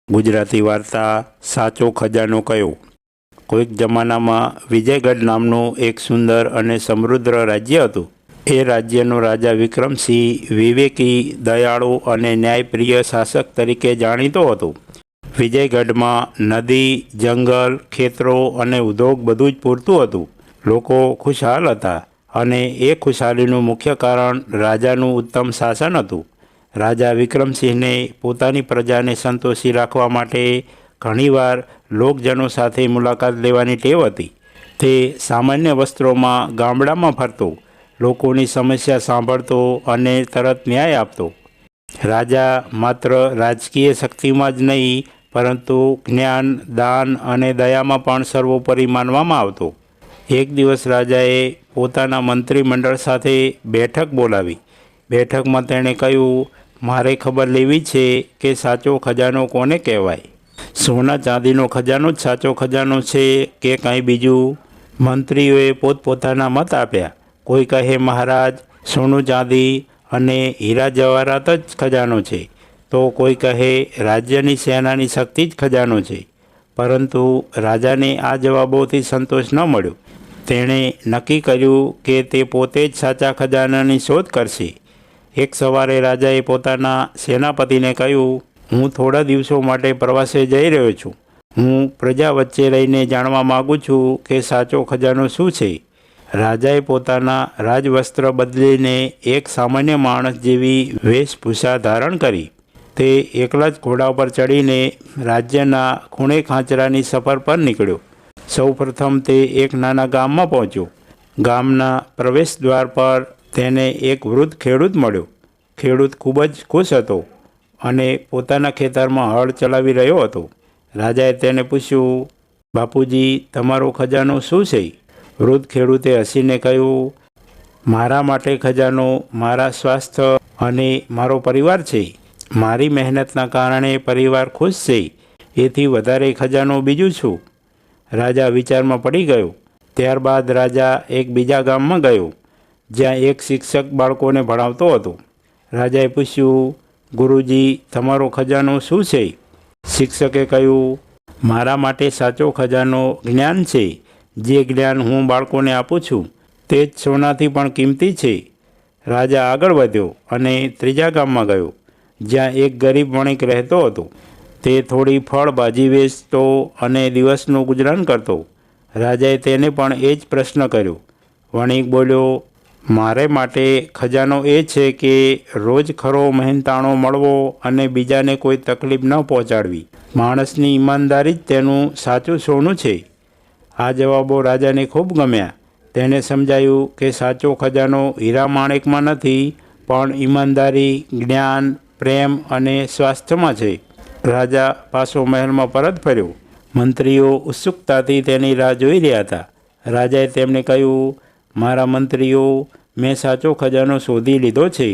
ગુજરાતી વાર્તા સાચો ખજાનો કયો? કોઈક જમાનામાં વિજયગઢ નામનું એક સુંદર અને સમૃદ્ધ રાજ્ય હતું. એ રાજ્યનો રાજા વિક્રમસિંહ વિવેકી, દયાળુ અને ન્યાયપ્રિય શાસક તરીકે જાણીતો હતો. વિજયગઢમાં નદી, જંગલ, ખેતરો અને ઉદ્યોગ બધું જ પૂરતું હતું. લોકો ખુશહાલ હતા અને એ ખુશહાલીનું મુખ્ય કારણ રાજાનું ઉત્તમ શાસન હતું. રાજા વિક્રમસિંહને પોતાની પ્રજાને સંતોષી રાખવા માટે ઘણીવાર લોકજનો સાથે મુલાકાત લેવાની ટેવ હતી. તે સામાન્ય વસ્ત્રોમાં ગામડામાં ફરતો, લોકોની સમસ્યા સાંભળતો અને તરત ન્યાય આપતો. રાજા માત્ર રાજકીય શક્તિમાં જ નહીં, પરંતુ જ્ઞાન, દાન અને દયામાં પણ સર્વોપરી માનવામાં આવતો. એક દિવસ રાજાએ પોતાના મંત્રીમંડળ સાથે બેઠક બોલાવી. બેઠકમાં તેણે કહ્યું, મારે ખબર લેવી છે કે સાચો ખજાનો કોને કહેવાય? સોના ચાંદીનો ખજાનો જ સાચો ખજાનો છે કે કંઈ બીજું? મંત્રીઓએ પોતપોતાના મત આપ્યા. કોઈ કહે મહારાજ, સોનું ચાંદી અને હીરા જવાહરાત જ ખજાનો છે, તો કોઈ કહે રાજ્યની સેનાની શક્તિ જ ખજાનો છે. પરંતુ રાજાને આ જવાબોથી સંતોષ ન મળ્યો. તેણે નક્કી કર્યું કે તે પોતે જ સાચા ખજાનાની શોધ કરશે. એક સવારે રાજાએ પોતાના સેનાપતિને કહ્યું, હું થોડા દિવસો માટે પ્રવાસે જઈ રહ્યો છું. હું પ્રજા વચ્ચે રહીને જાણવા માગું છું કે સાચો ખજાનો શું છે. રાજાએ પોતાના રાજવસ્ત્ર બદલીને એક સામાન્ય માણસ જેવી વેશભૂષા ધારણ કરી. તે એકલા જ ઘોડા પર ચડીને રાજ્યના ખૂણે ખાંચરાની સફર પર નીકળ્યો. સૌપ્રથમ તે એક નાના ગામમાં પહોંચ્યો. ગામના પ્રવેશ દ્વાર પર તેને એક વૃદ્ધ ખેડૂત મળ્યો. ખેડૂત ખૂબ જ ખુશ હતો અને પોતાના ખેતરમાં હળ ચલાવી રહ્યો હતો. રાજાએ તેને પૂછ્યું, બાપુજી, તમારો ખજાનો શું છે? વૃદ્ધ ખેડૂતે હસીને કહ્યું, મારા માટે ખજાનો મારા સ્વાસ્થ્ય અને મારો પરિવાર છે. મારી મહેનતના કારણે પરિવાર ખુશ છે. એથી વધારે ખજાનો બીજું છું. રાજા વિચારમાં પડી ગયો. ત્યારબાદ રાજા એક બીજા ગામમાં ગયો, જ્યાં એક શિક્ષક બાળકોને ભણાવતો હતો. રાજાએ પૂછ્યું, ગુરુજી, તમારો ખજાનો શું છે? શિક્ષકે કહ્યું, મારા માટે સાચો ખજાનો જ્ઞાન છે. જે જ્ઞાન હું બાળકોને આપું છું તે જ સોનાથી પણ કિંમતી છે. રાજા આગળ વધ્યો અને ત્રીજા ગામમાં ગયો, જ્યાં એક ગરીબ વણિક રહેતો હતો. તે થોડી ફળ ભાજી વેચતો અને દિવસનું ગુજરાન કરતો. રાજાએ તેને પણ એ જ પ્રશ્ન કર્યો. વણિક બોલ્યો, મારે માટે ખજાનો એ છે કે રોજ ખરો મહેનતાણો મળવો અને બીજાને કોઈ તકલીફ ન પહોંચાડવી. માણસની ઈમાનદારી જ તેનું સાચું સોનું છે. આ જવાબો રાજાને ખૂબ ગમ્યા. તેને સમજાયું કે સાચો ખજાનો હીરા માણેકમાં નથી, પણ ઈમાનદારી, જ્ઞાન, પ્રેમ અને સ્વાસ્થ્યમાં છે. રાજા પાછો મહેલમાં પરત ફર્યો. મંત્રીઓ ઉત્સુકતાથી તેની રાહ જોઈ રહ્યા હતા. રાજાએ તેમને કહ્યું, મારા મંત્રીઓ, મેં સાચો ખજાનો શોધી લીધો છે.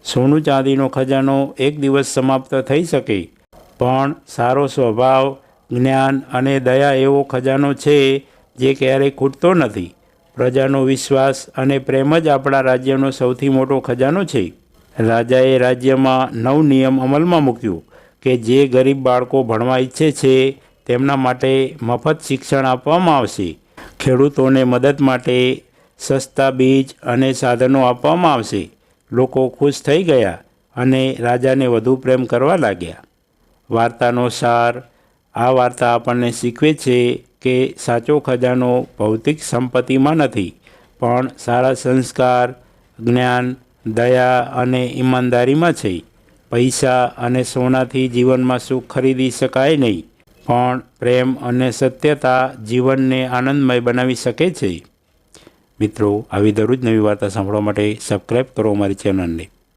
સોનું ચાંદીનો ખજાનો એક દિવસ સમાપ્ત થઈ શકે, પણ સારો સ્વભાવ, જ્ઞાન અને દયા એવો ખજાનો છે જે ક્યારેય ખૂટતો નથી. પ્રજાનો વિશ્વાસ અને પ્રેમ જ આપણા રાજ્યનો સૌથી મોટો ખજાનો છે. રાજાએ રાજ્યમાં નવો નિયમ અમલમાં મૂક્યો કે જે ગરીબ બાળકો ભણવા ઈચ્છે છે તેમના માટે મફત શિક્ષણ આપવામાં આવશે. ખેડૂતોને મદદ માટે સસ્તા બીજ અને સાધનો આપવામાં આવશે. લોકો ખુશ થઈ ગયા અને રાજાને વધુ પ્રેમ કરવા લાગ્યા. વાર્તાનો સાર: આ વાર્તા આપણને શીખવે છે કે સાચો ખજાનો ભૌતિક સંપત્તિમાં નથી, પણ સારા સંસ્કાર, જ્ઞાન, દયા અને ઈમાનદારીમાં છે. પૈસા અને સોનાથી જીવનમાં સુખ ખરીદી શકાય નહીં, પણ પ્રેમ અને સત્યતા જીવનને આનંદમય બનાવી શકે છે. મિત્રો, આવી દરરોજ નવી વાર્તા સાંભળવા માટે સબસ્ક્રાઈબ કરો અમારી ચેનલને.